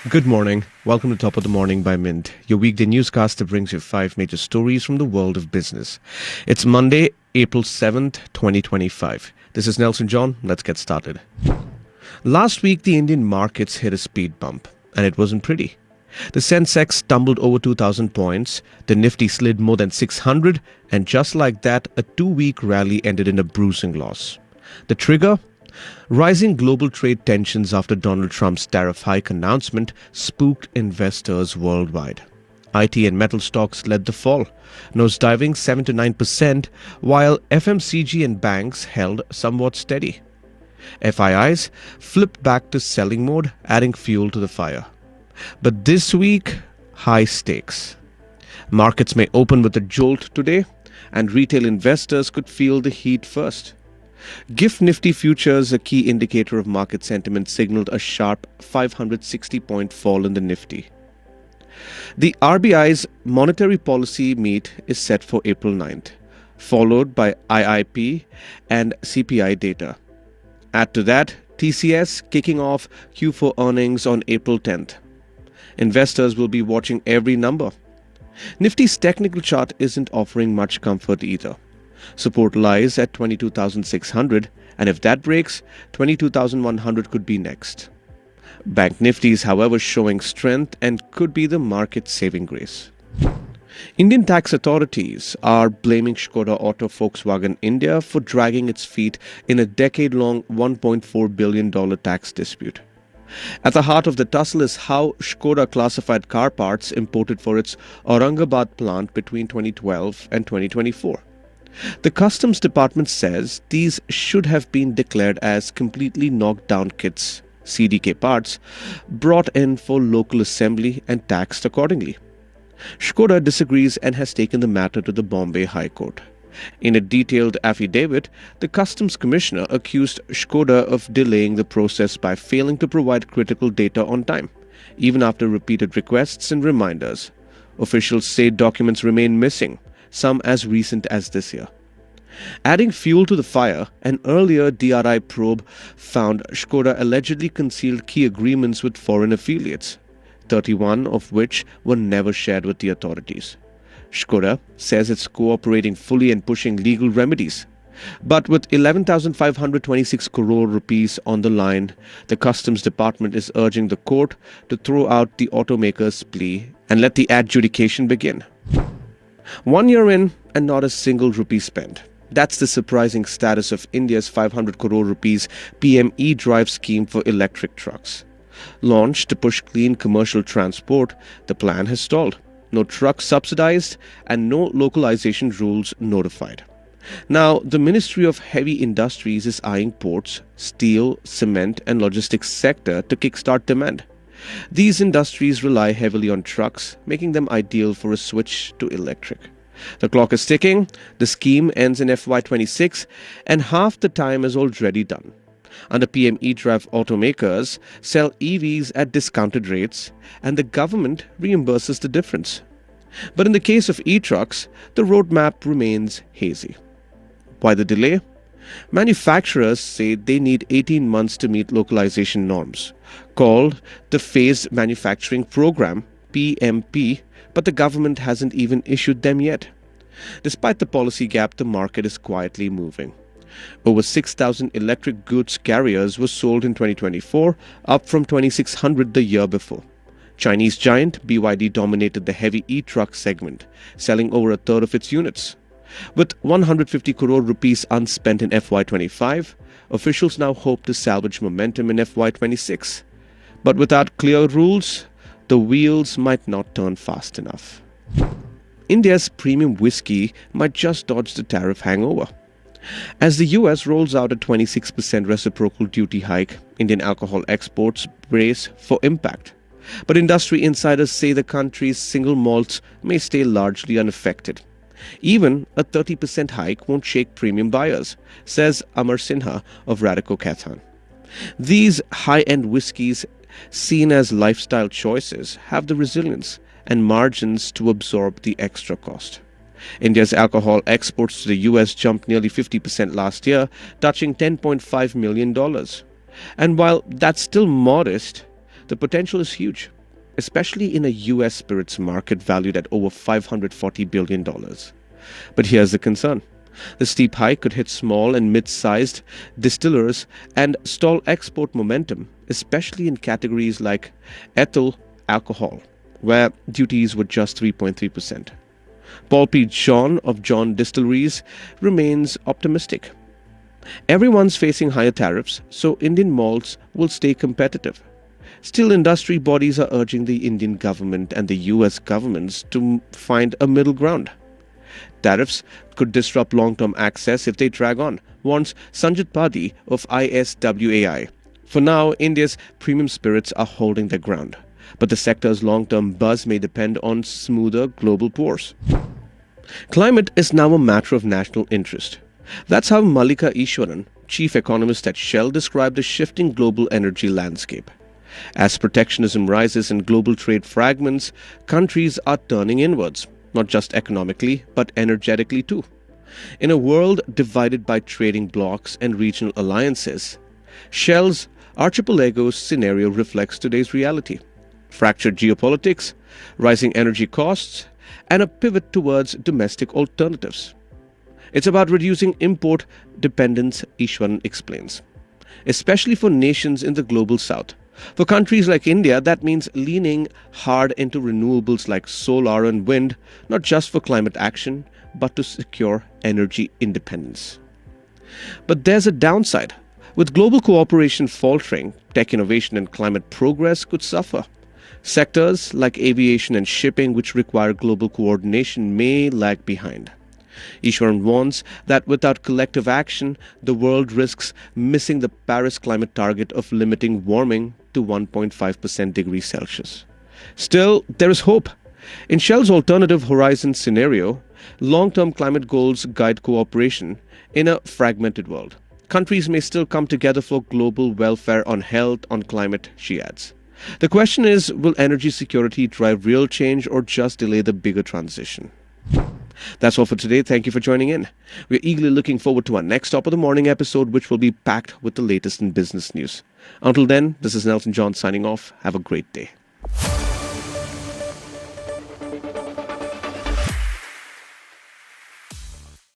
Good morning. Welcome to Top of the Morning by Mint, your weekday newscast that brings you five major stories from the world of business. It's Monday, April 7th, 2025. This is Nelson John. Let's get started. Last week, the Indian markets hit a speed bump, and it wasn't pretty. The Sensex tumbled over 2,000 points, the Nifty slid more than 600, and just like that, a two-week rally ended in a bruising loss. The trigger? Rising global trade tensions after Donald Trump's tariff hike announcement spooked investors worldwide. IT and metal stocks led the fall, nosediving 7 to 9%, while FMCG and banks held somewhat steady. FIIs flipped back to selling mode, adding fuel to the fire. But this week, high stakes. Markets may open with a jolt today, and retail investors could feel the heat first. GIFT Nifty futures, a key indicator of market sentiment, signaled a sharp 560-point fall in the Nifty. The RBI's monetary policy meet is set for April 9th, followed by IIP and CPI data. Add to that, TCS kicking off Q4 earnings on April 10th. Investors will be watching every number. Nifty's technical chart isn't offering much comfort either. Support lies at 22,600, and if that breaks, 22,100 could be next. Bank Nifty is, however, showing strength and could be the market's saving grace. Indian tax authorities are blaming Skoda Auto Volkswagen India for dragging its feet in a decade-long $1.4 billion tax dispute. At the heart of the tussle is how Skoda classified car parts imported for its Aurangabad plant between 2012 and 2024. The Customs Department says these should have been declared as completely knocked down kits, CDK parts, brought in for local assembly and taxed accordingly. Skoda disagrees and has taken the matter to the Bombay High Court. In a detailed affidavit, the Customs Commissioner accused Skoda of delaying the process by failing to provide critical data on time, even after repeated requests and reminders. Officials say documents remain missing, some as recent as this year. Adding fuel to the fire, an earlier DRI probe found Skoda allegedly concealed key agreements with foreign affiliates, 31 of which were never shared with the authorities. Skoda says it's cooperating fully and pushing legal remedies. But with 11,526 crore rupees on the line, the Customs Department is urging the court to throw out the automaker's plea and let the adjudication begin. 1 year in and not a single rupee spent. That's the surprising status of India's 500 crore rupees PM e-drive scheme for electric trucks. Launched to push clean commercial transport, the plan has stalled. No trucks subsidized and no localization rules notified. Now, the Ministry of Heavy Industries is eyeing ports, steel, cement and logistics sector to kickstart demand. These industries rely heavily on trucks, making them ideal for a switch to electric. The clock is ticking, the scheme ends in FY26, and half the time is already done. Under PM e-drive, automakers sell EVs at discounted rates, and the government reimburses the difference. But in the case of e-trucks, the roadmap remains hazy. Why the delay? Manufacturers say they need 18 months to meet localization norms, called the Phased Manufacturing Program, PMP, but the government hasn't even issued them yet. Despite the policy gap, the market is quietly moving. Over 6,000 electric goods carriers were sold in 2024, up from 2,600 the year before. Chinese giant BYD dominated the heavy e-truck segment, selling over a third of its units. With 150 crore rupees unspent in FY25, officials now hope to salvage momentum in FY26. But without clear rules, the wheels might not turn fast enough. India's premium whiskey might just dodge the tariff hangover. As the US rolls out a 26% reciprocal duty hike, Indian alcohol exports brace for impact. But industry insiders say the country's single malts may stay largely unaffected. Even a 30% hike won't shake premium buyers, says Amar Sinha of Radico Kathan. These high-end whiskies, seen as lifestyle choices, have the resilience and margins to absorb the extra cost. India's alcohol exports to the US jumped nearly 50% last year, touching $10.5 million. And while that's still modest, The potential is huge, especially in a US spirits market valued at over $540 billion. But here's the concern. The steep hike could hit small and mid-sized distillers and stall export momentum, especially in categories like ethyl alcohol, where duties were just 3.3%. Paul P. John of John Distilleries remains optimistic. Everyone's facing higher tariffs, so Indian malts will stay competitive. Still, industry bodies are urging the Indian government and the US governments to find a middle ground. Tariffs could disrupt long-term access if they drag on, warns Sanjit Padi of ISWAI. For now, India's premium spirits are holding their ground, but the sector's long-term buzz may depend on smoother global pours. Climate is now a matter of national interest. That's how Mallika Easwaran, chief economist at Shell, described the shifting global energy landscape. As protectionism rises and global trade fragments, countries are turning inwards, not just economically, but energetically too. In a world divided by trading blocs and regional alliances, Shell's archipelago scenario reflects today's reality. Fractured geopolitics, rising energy costs, and a pivot towards domestic alternatives. It's about reducing import dependence, Easwaran explains, especially for nations in the global south. For countries like India, that means leaning hard into renewables like solar and wind, not just for climate action, but to secure energy independence. But there's a downside. With global cooperation faltering, tech innovation and climate progress could suffer. Sectors like aviation and shipping, which require global coordination, may lag behind. Easwaran warns that without collective action, the world risks missing the Paris climate target of limiting warming to 1.5% degrees Celsius. Still, there is hope. In Shell's alternative horizon scenario, long-term climate goals guide cooperation in a fragmented world. Countries may still come together for global welfare on health, on climate, she adds. The question is, will energy security drive real change or just delay the bigger transition? That's all for today. Thank you for joining in. We're eagerly looking forward to our next Top of the Morning episode, which will be packed with the latest in business news. Until then, this is Nelson John signing off. Have a great day.